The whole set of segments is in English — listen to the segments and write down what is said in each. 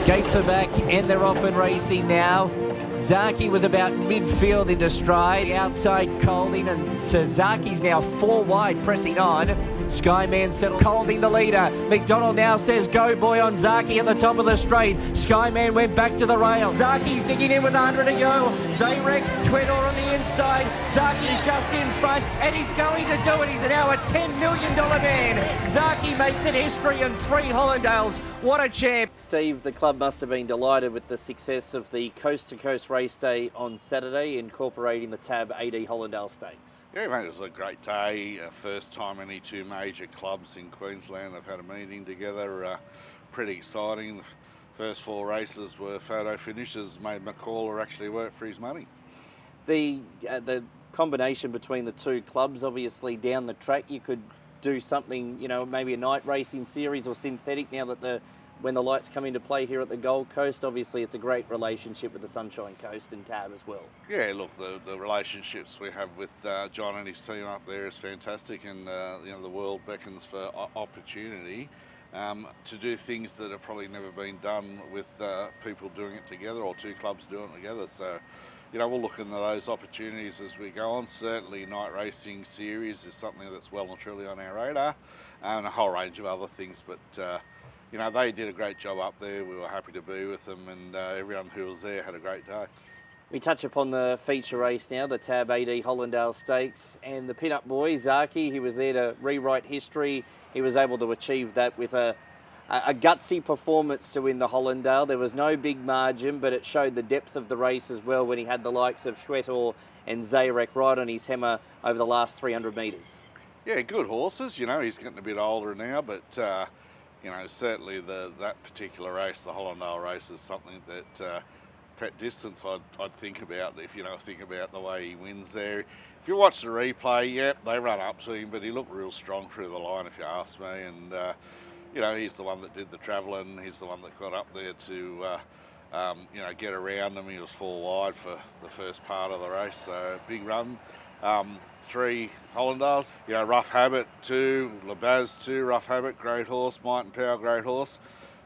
Gates are back and they're off and racing now. Zaki was about midfield into stride. Outside Colding and Suzuki's now 4 wide pressing on. Skyman settled. Colding the leader. McDonald now says go boy on Zaki at the top of the straight. Skyman went back to the rail. Zaki's digging in with 100 to go. Zayrek, Twedor on the inside. Zaki's just in front and he's going to do it. He's now a $10 million man. Zaki makes it history and 3 Hollandales. What a champ. Steve, the club must have been delighted with the success of the Coast to Coast Raceday on Saturday, incorporating the TAB AD Hollandale Stakes. Yeah, mate, it was a great day. First time any 2 major clubs in Queensland have had a meeting together. Pretty exciting. The first 4 races were photo finishes, made McCaller actually work for his money. The combination between the 2 clubs, obviously down the track, you could do something, you know, maybe a night racing series or synthetic now that when the lights come into play here at the Gold Coast. Obviously it's a great relationship with the Sunshine Coast and TAB as well. Yeah, look, the relationships we have with John and his team up there is fantastic, and you know, the world beckons for opportunity to do things that have probably never been done with people doing it together, or 2 clubs doing it together. So, you know, we'll look into those opportunities as we go on. Certainly night racing series is something that's well and truly on our radar, and a whole range of other things. But you know, they did a great job up there. We were happy to be with them, and everyone who was there had a great day. We touch upon the feature race now, the TAB AD Hollandale Stakes, and the pin-up boy, Zaki, he was there to rewrite history. He was able to achieve that with a gutsy performance to win the Hollandale. There was no big margin, but it showed the depth of the race as well when he had the likes of Schwetor and Zayrek right on his hammer over the last 300 metres. Yeah, good horses. You know, he's getting a bit older now, but you know, certainly that particular race, the Hollandale race, is something that at distance I'd think about. If you know, think about the way he wins there. If you watch the replay, yep, they run up to him, but he looked real strong through the line, if you ask me. And you know, he's the one that did the travelling. He's the one that got up there to you know, get around them. He was 4 wide for the first part of the race, so big run. 3 Hollandales, you know, Rough Habit 2, Labaz 2, Rough Habit, great horse, Might and Power, great horse.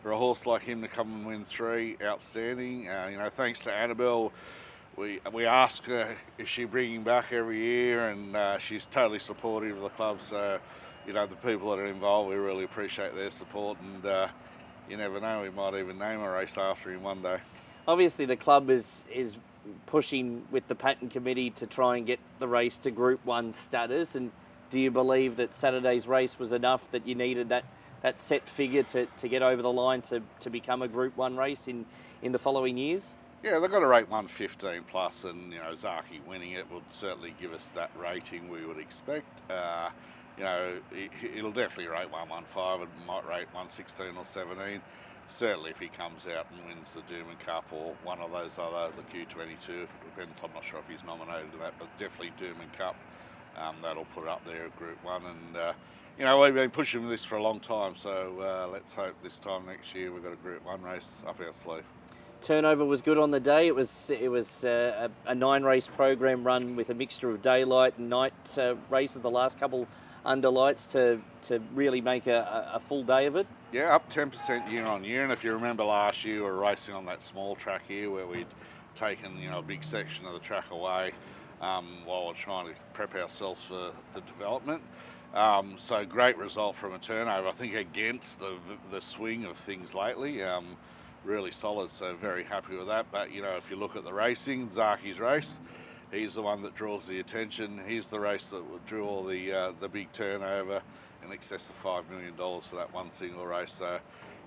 For a horse like him to come and win 3, outstanding. You know, thanks to Annabelle, we ask her if she bringing back every year, and she's totally supportive of the club. So, you know, the people that are involved, we really appreciate their support, and you never know, we might even name a race after him one day. Obviously, the club is pushing with the pattern committee to try and get the race to Group 1 status. And do you believe that Saturday's race was enough, that you needed that set figure to get over the line to become a Group 1 race in the following years? Yeah, they've got to rate 115 plus, and you know, Zaki winning it would certainly give us that rating we would expect. You know, it'll definitely rate 115. It might rate 116 or 17. Certainly if he comes out and wins the Doom Cup or one of those other, the Q22, if it depends, I'm not sure if he's nominated to that, but definitely Doom Cup, that'll put it up there at Group 1. And you know, we've been pushing this for a long time, so let's hope this time next year we've got a Group 1 race up our sleeve. Turnover was good on the day. It was a 9-race program run with a mixture of daylight and night races, the last couple under lights, to really make a full day of it. Yeah, up 10% year on year. And if you remember last year, we were racing on that small track here where we'd taken, you know, a big section of the track away while we're trying to prep ourselves for the development. So great result from a turnover, I think, against the swing of things lately. Really solid, so very happy with that. But you know, if you look at the racing, Zaki's race, he's the one that draws the attention. He's the race that drew all the big turnover, in excess of $5 million for that one single race. So,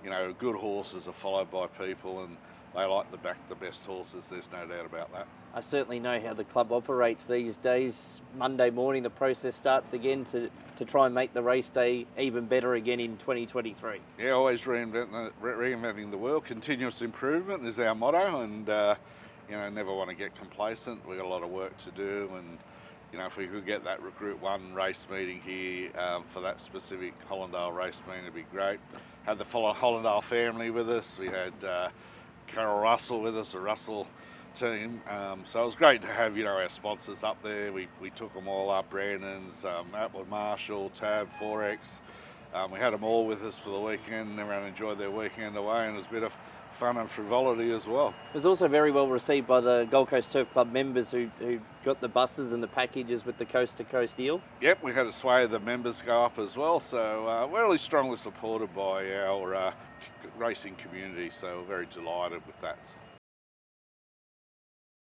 you know, good horses are followed by people, and they like to back the best horses, there's no doubt about that. I certainly know how the club operates these days. Monday morning the process starts again to try and make the race day even better again in 2023. Yeah, always reinventing the wheel. Continuous improvement is our motto, and you know, never want to get complacent. We've got a lot of work to do, and you know, if we could get that Group 1 race meeting here for that specific Hollandale race meeting, it'd be great. Had the Hollandale family with us. We had Carol Russell with us, the Russell team. So it was great to have, you know, our sponsors up there. We took them all up, Brandon's, Atwood Marshall, Tab, Forex, We had them all with us for the weekend. Everyone enjoyed their weekend away, and it was a bit of fun and frivolity as well. It was also very well received by the Gold Coast Turf Club members who got the buses and the packages with the Coast to Coast deal. Yep, we had a sway of the members go up as well, so we're really strongly supported by our racing community, so we're very delighted with that.